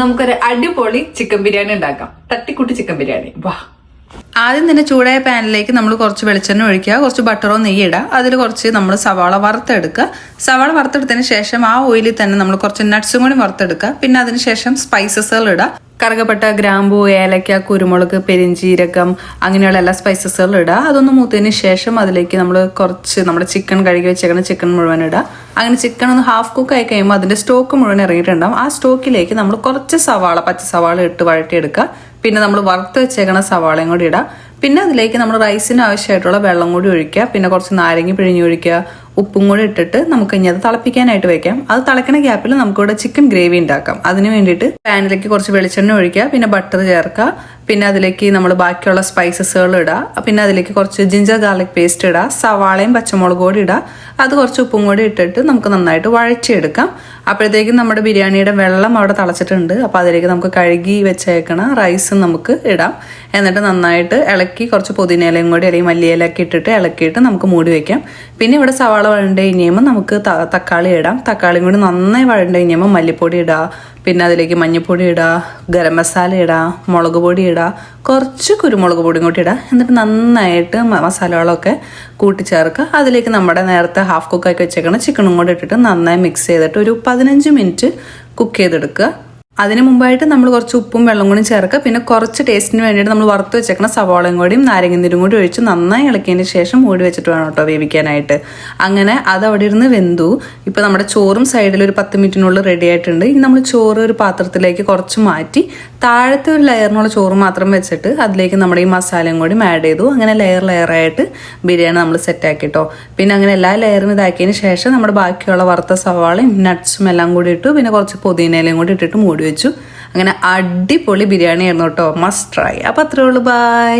നമുക്കൊരു അടിപൊളി ചിക്കൻ ബിരിയാണി ഉണ്ടാക്കാം. തട്ടിക്കുട്ടി ചിക്കൻ ബിരിയാണി. വാ. ആദ്യം തന്നെ ചൂടായ പാനിലേക്ക് നമ്മൾ കുറച്ച് വെളിച്ചെണ്ണ ഒഴിക്കുക, കുറച്ച് ബട്ടറോ നെയ്യ് ഇടുക. അതിൽ കുറച്ച് നമ്മൾ സവാള വറുത്തെടുക്കുക. സവാള വറുത്തെടുത്തതിന് ശേഷം ആ ഓയിലിൽ തന്നെ നമ്മൾ കുറച്ച് നട്ട്സും കൂടി വറുത്തെടുക്കുക. പിന്നെ അതിനുശേഷം സ്പൈസസുകൾ ഇടുക. കറുകപ്പട്ട, ഗ്രാമ്പൂ, ഏലക്ക, കുരുമുളക്, പെരിഞ്ചീരകം, അങ്ങനെയുള്ള എല്ലാ സ്പൈസസുകളും ഇടുക. അതൊന്ന് മൂത്തതിന് ശേഷം അതിലേക്ക് നമ്മൾ കുറച്ച് നമ്മുടെ ചിക്കൻ കഴുകി വെച്ചേക്കുന്ന ചിക്കൻ മുഴുവൻ ഇടുക. അങ്ങനെ ചിക്കൻ ഒന്ന് ഹാഫ് കുക്ക് ആയി കഴിയുമ്പോൾ അതിന്റെ സ്റ്റോക്ക് മുഴുവൻ ഇറങ്ങിയിട്ടുണ്ടാവും. ആ സ്റ്റോക്കിലേക്ക് നമ്മൾ കുറച്ച് സവാള, പച്ച സവാള ഇട്ട് വഴറ്റിയെടുക്കുക. പിന്നെ നമ്മൾ വറുത്ത് വെച്ചേക്കുന്ന സവാളയും കൂടി ഇടുക. പിന്നെ അതിലേക്ക് നമ്മൾ റൈസിന് ആവശ്യമായിട്ടുള്ള വെള്ളം കൂടി ഒഴിക്കുക. പിന്നെ കുറച്ച് നാരങ്ങ പിഴിഞ്ഞ് ഒഴിക്കുക. ഉപ്പും കൂടി ഇട്ടിട്ട് നമുക്ക് ഇനി അത് തിളപ്പിക്കാനായിട്ട് വെക്കാം. അത് തിളക്കണ ഗ്യാപ്പിൽ നമുക്കിവിടെ ചിക്കൻ ഗ്രേവി ഉണ്ടാക്കാം. അതിന് വേണ്ടിയിട്ട് പാനിലേക്ക് കുറച്ച് വെളിച്ചെണ്ണ ഒഴിക്കുക. പിന്നെ ബട്ടർ ചേർക്കുക. പിന്നെ അതിലേക്ക് നമ്മൾ ബാക്കിയുള്ള സ്പൈസസുകൾ ഇടുക. പിന്നെ അതിലേക്ക് കുറച്ച് ജിഞ്ചർ ഗാർലിക് പേസ്റ്റ് ഇടുക. സവാളയും പച്ചമുളകും കൂടി ഇടുക. അത് കുറച്ച് ഉപ്പും കൂടി ഇട്ടിട്ട് നമുക്ക് നന്നായിട്ട് വഴറ്റിയെടുക്കാം. അപ്പോഴത്തേക്കും നമ്മുടെ ബിരിയാണിയുടെ വെള്ളം അവിടെ തിളച്ചിട്ടുണ്ട്. അപ്പോൾ അതിലേക്ക് നമുക്ക് കഴുകി വെച്ചേക്കണ റൈസും നമുക്ക് ഇടാം. എന്നിട്ട് നന്നായിട്ട് ഇളക്കി കുറച്ച് പുതിനയിലയും കൂടി അല്ലെങ്കിൽ മല്ലിയിലൊക്കെ ഇട്ടിട്ട് ഇളക്കിയിട്ട് നമുക്ക് മൂടി വെക്കാം. പിന്നെ ഇവിടെ സവാള വഴണ്ട് കഴിഞ്ഞുമ്പോൾ നമുക്ക് തക്കാളി ഇടാം. തക്കാളിയും കൂടി നന്നായി വഴണ്ട് കഴിഞ്ഞുമ്പോൾ മല്ലിപ്പൊടി ഇടുക. പിന്നെ അതിലേക്ക് മഞ്ഞൾപ്പൊടി ഇടുക, ഗരം മസാല ഇടുക, മുളക് പൊടി ഇടുക, കുറച്ച് കുരുമുളക് പൊടിയും കൂടി ഇടുക. എന്നിട്ട് നന്നായിട്ട് മസാലകളൊക്കെ കൂട്ടിച്ചേർക്കുക. അതിലേക്ക് നമ്മുടെ നേരത്തെ ഹാഫ് കുക്കാക്കി വെച്ചേക്കണം ചിക്കനും കൂടി ഇട്ടിട്ട് നന്നായി മിക്സ് ചെയ്തിട്ട് ഒരു 15 മിനിറ്റ് കുക്ക് ചെയ്തെടുക്കുക. അതിന് മുമ്പായിട്ട് നമ്മൾ കുറച്ച് ഉപ്പും വെള്ളം കൂടി ചേർക്കുക. പിന്നെ കുറച്ച് ടേസ്റ്റിന് വേണ്ടിയിട്ട് നമ്മൾ വറുത്ത് വെച്ചേക്കുന്ന സവാളയും കൂടിയും നാരങ്ങനീരും കൂടി ഒഴിച്ച് നന്നായി ഇളക്കിയതിന് ശേഷം മൂടി വെച്ചിട്ട് വേണം കേട്ടോ വേവിക്കാനായിട്ട്. അങ്ങനെ അത് അവിടെ ഇരുന്ന് വെന്തു. ഇപ്പം നമ്മുടെ ചോറും സൈഡിൽ ഒരു 10 മിനിറ്റിനുള്ളിൽ റെഡി ആയിട്ടുണ്ട്. ഇനി നമ്മൾ ചോറ് ഒരു പാത്രത്തിലേക്ക് കുറച്ച് മാറ്റി താഴത്തെ ഒരു ലെയറിനുള്ള ചോറ് മാത്രം വെച്ചിട്ട് അതിലേക്ക് നമ്മുടെ ഈ മസാലയും കൂടി ആഡ് ചെയ്തു. അങ്ങനെ ലെയറായിട്ട് ബിരിയാണി നമ്മൾ സെറ്റാക്കി കേട്ടോ. പിന്നെ അങ്ങനെ എല്ലാ ലെയറും ഇതാക്കിയതിന് ശേഷം നമ്മുടെ ബാക്കിയുള്ള വറുത്ത സവാളയും നട്ട്സും എല്ലാം കൂടി ഇട്ടു. പിന്നെ കുറച്ച് പുതിനയിലയും കൂടി ഇട്ടിട്ട് മൂടി വെച്ചു. അങ്ങനെ അടിപൊളി ബിരിയാണി ആയിരുന്നു കേട്ടോ. Must try. അപ്പോൾ അത്രേ ഉള്ളൂ. ബൈ.